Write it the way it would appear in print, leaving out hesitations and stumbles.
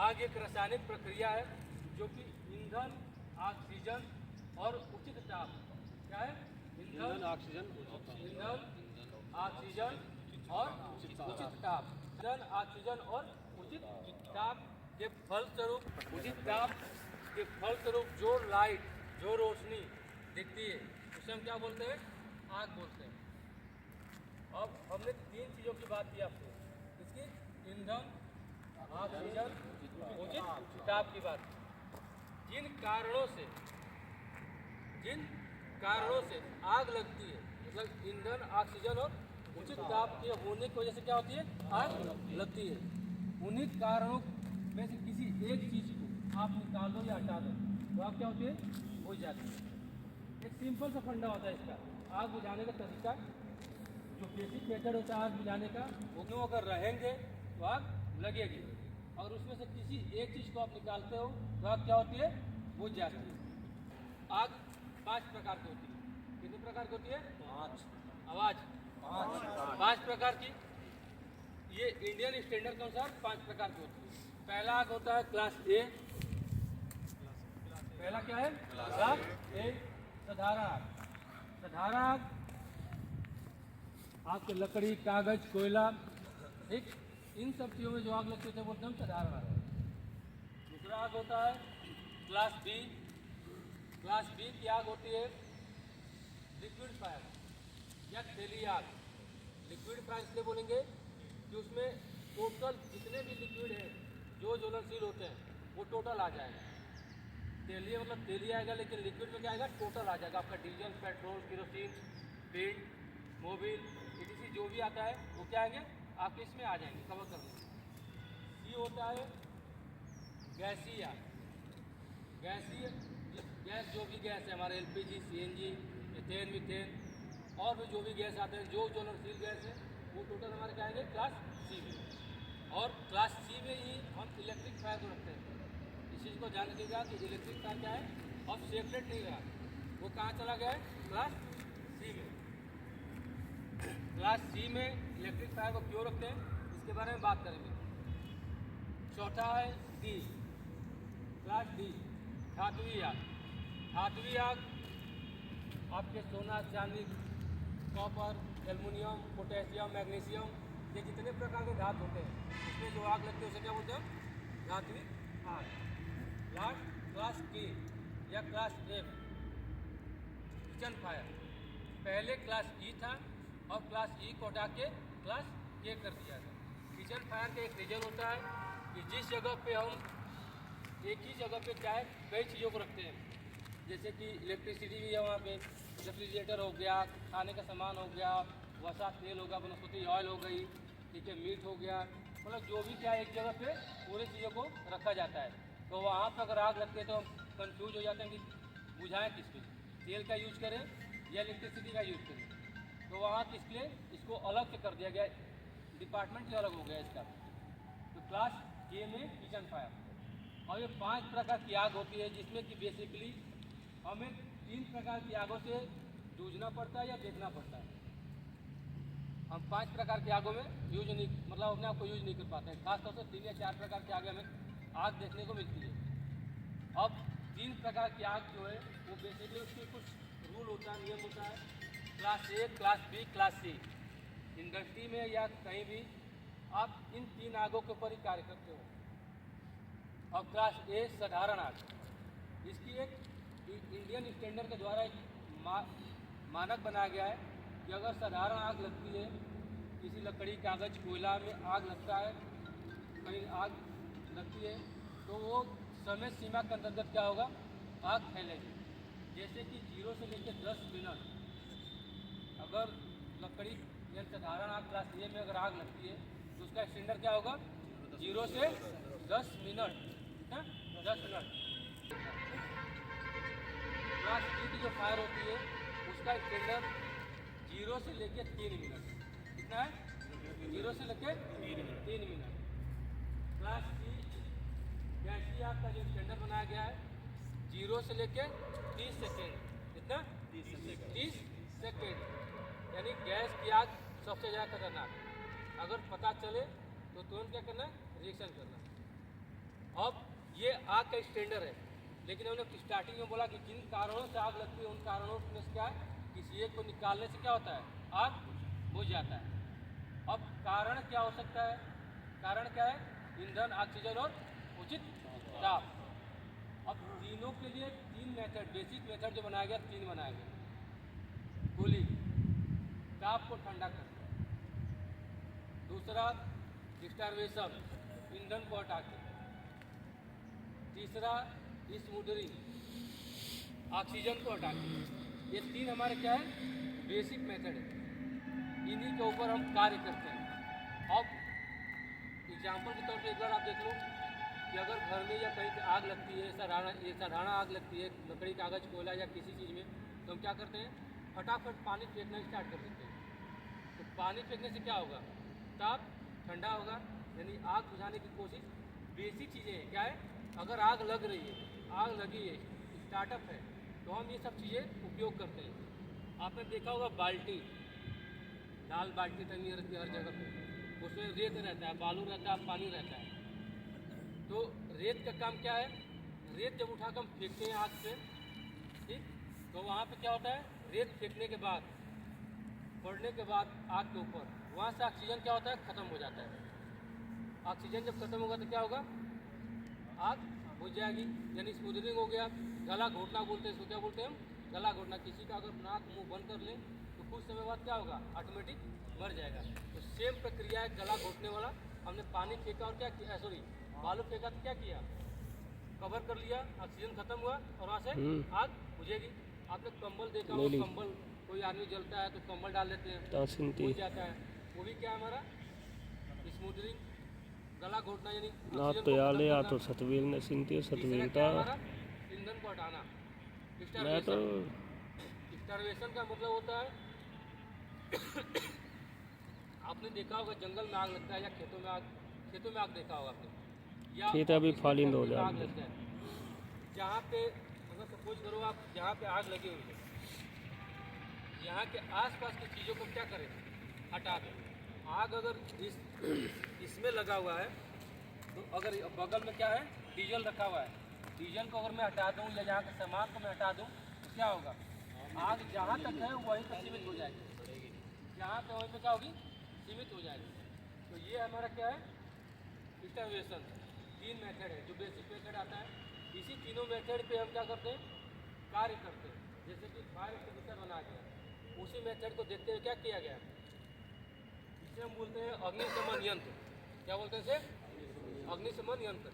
आग एक रासायनिक प्रक्रिया है जो कि ईंधन, ऑक्सीजन और उचित ताप, क्या है? ईंधन, ऑक्सीजन और उचित ताप, ईंधन, ऑक्सीजन और उचित ताप के फलस्वरूप, उचित ताप के फलस्वरूप जो लाइट, जो रोशनी दिखती है उसे हम क्या बोलते हैं? आग बोलते हैं। अब हमने 3 चीज़ों की बात की आपको, इसकी ईंधन, ऑक्सीजन, उचित ताप की बात। जिन कारणों से आग लगती है, मतलब ईंधन, ऑक्सीजन और उचित ताप के होने की वजह से क्या होती है? आग लगती है। उन्हीं कारणों में से किसी एक चीज को आप निकाल दो या हटा दो तो आग क्या होती है? बुझ जाती है। एक सिंपल सा फंडा होता है इसका, आग बुझाने का तरीका, जो बेसिक मेथड होता है आग बुझाने का, वो क्यों अगर रहेंगे तो आग लगेगी। और उसमें से किसी एक चीज़ को आप निकालते हो तो आग क्या होती है? बुझ जाती है। आग 5 प्रकार की होती है। कितने प्रकार की होती है? 5। आवाज 5 प्रकार की। ये इंडियन स्टैंडर्ड के अनुसार 5 प्रकार की होती है। पहला आग होता है क्लास ए। पहला क्या है? क्लास ए, साधारण आग। साधारण आग आपके लकड़ी, कागज, कोयला, ठीक, इन सब चीज़ों में जो आग लगती है बोलते हैं हम साधारण आग। दूसरा आग होता है क्लास बी। क्लास बी की आग होती है लिक्विड फायर या तेली आग। लिक्विड फायर इसलिए बोलेंगे कि उसमें टोटल जितने भी लिक्विड हैं जो ज्वलनशील होते हैं वो टोटल आ जाएगा। तेलीय मतलब तेली आएगा, लेकिन लिक्विड में क्या आएगा? टोटल आ जाएगा। आपका diesel, petrol, kerosene, paint, mobil, etc जो भी आता है वो क्या आएंगे? आपके इसमें आ जाएंगे, कवर कर लेंगे। ये होता है गैसीय आग। गैसीय गैस, जो भी गैस है हमारे LPG, CNG, मीथेन, और भी जो भी गैस आते हैं, जो ज्वलनशील गैस है वो टोटल हमारे क्या आएंगे? क्लास सी में। और क्लास सी में ही हम इलेक्ट्रिक फायर को रखते हैं। इस चीज़ को ध्यान रखिएगा कि इलेक्ट्रिक फायर क्या है? और सेपरेट नहीं रहा, वो कहाँ चला गया है? क्लास सी में। क्लास सी में इलेक्ट्रिक फायर को क्यों रखते हैं इसके बारे में बात करेंगे। चौथा है डी, क्लास डी, धातुई आग। धातुई आग आपके सोना, चांदी, कॉपर, एल्युमिनियम, पोटेशियम, मैग्नीशियम, ये जितने प्रकार के धातु होते हैं इसमें जो आग लगती है उसे क्या बोलते हैं? धातुई आग। लास्ट क्लास के या क्लास एफ, किचन फायर। पहले क्लास ई था और क्लास ई को हटा के क्लास के कर दिया था। किचन फायर का एक रीजन होता है कि जिस जगह पे हम एक ही जगह पे चाहे कई चीज़ों को रखते हैं, जैसे कि इलेक्ट्रिसिटी भी है वहाँ पे, रेफ्रिजरेटर हो गया, खाने का सामान हो गया, वसा तेल होगा, वनस्पति ऑयल हो गई, ठीक है, मीट हो गया, मतलब जो भी क्या एक जगह पे पूरी चीज़ों को रखा जाता है। तो वहाँ पर अगर आग लगती है तो हम कंफ्यूज हो जाते हैं कि बुझाएँ किस पे, तेल का यूज करें या इलेक्ट्रिसिटी का यूज करें। तो वहाँ किस लिए इसको अलग से कर दिया गया, डिपार्टमेंट ही अलग हो गया इसका। तो क्लास के में किचन फायर। और ये 5 प्रकार की आग होती है जिसमें कि बेसिकली हमें 3 प्रकार की आगों से जूझना पड़ता है या देखना पड़ता है। हम 5 प्रकार की आगों में यूज नहीं, मतलब अपने आप को यूज नहीं कर पाते हैं। खासतौर से 3 या 4 प्रकार की आगे हमें आग देखने को मिलती है। अब 3 प्रकार की आग जो है वो बेसिकली उसकी कुछ रूल होता है, नियम होता है। Class A, class B, class C. Industry में या कहीं भी आप इन 3 आगों के ऊपर ही कार्य करते हो। और क्लास ए साधारण आग, इसकी एक इंडियन स्टैंडर्ड के द्वारा एक मानक बनाया गया है कि अगर साधारण आग लगती है, किसी लकड़ी, कागज, कोयला में आग लगता है, कहीं आग लगती है तो वो समय सीमा के अंतर्गत क्या होगा? आग फैलेगी। जैसे कि 0 से लेकर 10 मिनट अगर लकड़ी या साधारण आग क्लास ए में अगर आग लगती है तो उसका स्टैंडर्ड क्या होगा? 0 से 10 मिनट, 10 मिनट। क्लास बी की जो फायर होती है उसका स्टैंडर्ड 0 से लेकर 3 मिनट। कितना है? 0 से लेकर 3 मिनट। क्लास सी गैसीय आग का जो स्टैंडर्ड बनाया गया है 0 से लेकर 30 सेकेंड। कितना? 30 सेकेंड। यानी गैस की आग सबसे ज़्यादा खतरनाक। अगर पता चले तो तुरंत क्या करना? रिएक्शन करना। अब ये आग का स्टैंडर्ड है, लेकिन हमने स्टार्टिंग में बोला कि जिन कारणों से आग लगती है उन कारणों में से क्या है, किसी एक को निकालने से क्या होता है, आग बुझ जाता है। अब कारण क्या हो सकता है, कारण क्या है, ईंधन, ऑक्सीजन और उचित ताप। अब तीनों के लिए तीन मेथड, बेसिक मेथड जो बनाया गया, तीन बनाया गया। कूलिंग, ताप को ठंडा करना, दूसरा स्टारवेशन, ईंधन को हटा के, तीसरा स्मूदरिंग, ऑक्सीजन को हटा के। ये तीन हमारे क्या है, बेसिक मेथड है, इन्हीं के ऊपर हम कार्य करते हैं। अब एग्जाम्पल के तौर पे एक बार आप देख लो कि अगर घर में या कहीं पे आग लगती है, साधारण आग लगती है, लकड़ी, कागज़, कोयला या किसी चीज़ में, तो हम क्या करते हैं, फटाफट पानी फेंकना स्टार्ट कर देते हैं। तो पानी फेंकने से क्या होगा, ताप ठंडा होगा, यानी आग बुझाने की कोशिश। बेसिक चीज़ें हैं, क्या है, अगर आग लग रही है, आग लगी है, स्टार्टअप है, तो हम ये सब चीज़ें उपयोग करते हैं। आपने देखा होगा बाल्टी, लाल बाल्टी टंगी रहती है हर जगह पे, उसमें रेत रहता है, बालू रहता है, पानी रहता है। तो रेत का काम क्या है, रेत जब उठाकर हम फेंकते हैं आग से, ठीक, तो वहाँ पे क्या होता है, रेत फेंकने के बाद, पड़ने के बाद आग के ऊपर, वहाँ से ऑक्सीजन क्या होता है, ख़त्म हो जाता है। ऑक्सीजन जब खत्म होगा तो क्या होगा, आग बुझ जाएगी, यानी स्मूदरिंग हो गया। गला घोटना बोलते हैं, इसको क्या बोलते हैं हम, गला घोटना। किसी का अगर नाक मुंह बंद कर लें तो कुछ समय बाद क्या होगा, ऑटोमेटिक मर जाएगा। तो सेम प्रक्रिया है गला घोटने वाला। हमने पानी फेंका और क्या किया, सॉरी बालू फेंका तो क्या किया, कवर कर लिया, ऑक्सीजन खत्म हुआ और वहाँ से आग बुझेगी। आपने कंबल देखा हो, कंबल कोई आदमी जलता है तो कंबल डाल देते हैं, बुझ जाता है। वो भी क्या है हमारा स्मूदरिंग, गला घोटना, यानी तो सतवीर ने सिंती सतवीरता ईंधन को हटाना। मैं तो स्टारवेशन का मतलब होता है आपने देखा होगा जंगल में आग लगता है या खेतों में आग देखा होगा आपने, या खेत अभी फालिंद हो आग जाते लगता है। जहाँ पे अगर सपोज करो आप, जहाँ पे आग लगी हुई है, यहाँ के आसपास की चीज़ों को क्या करें, हटा दें। आग अगर इसमें लगा हुआ है तो अगर बगल में क्या है, डीजल रखा हुआ है, डीजल को अगर मैं हटा दूँ या यहाँ के सामान को मैं हटा दूँ तो क्या होगा, आग जहाँ तक है वहीं पर सीमित हो जाएगी, जहाँ पे वहीं पर क्या होगी, सीमित हो जाएगी। तो ये हमारा क्या है, स्टारवेशन। तीन मेथड है जो बेसिक मेथड आता है। इसी तीनों मेथड पे हम क्या करते हैं, कार्य करते हैं। जैसे कि फायर एक्सटिंग्विशर बना गया, उसी मेथड को देखते हुए क्या किया गया, इसे हम बोलते हैं अग्निशमन यंत्र। क्या बोलते हैं इसे, अग्निशमन यंत्र।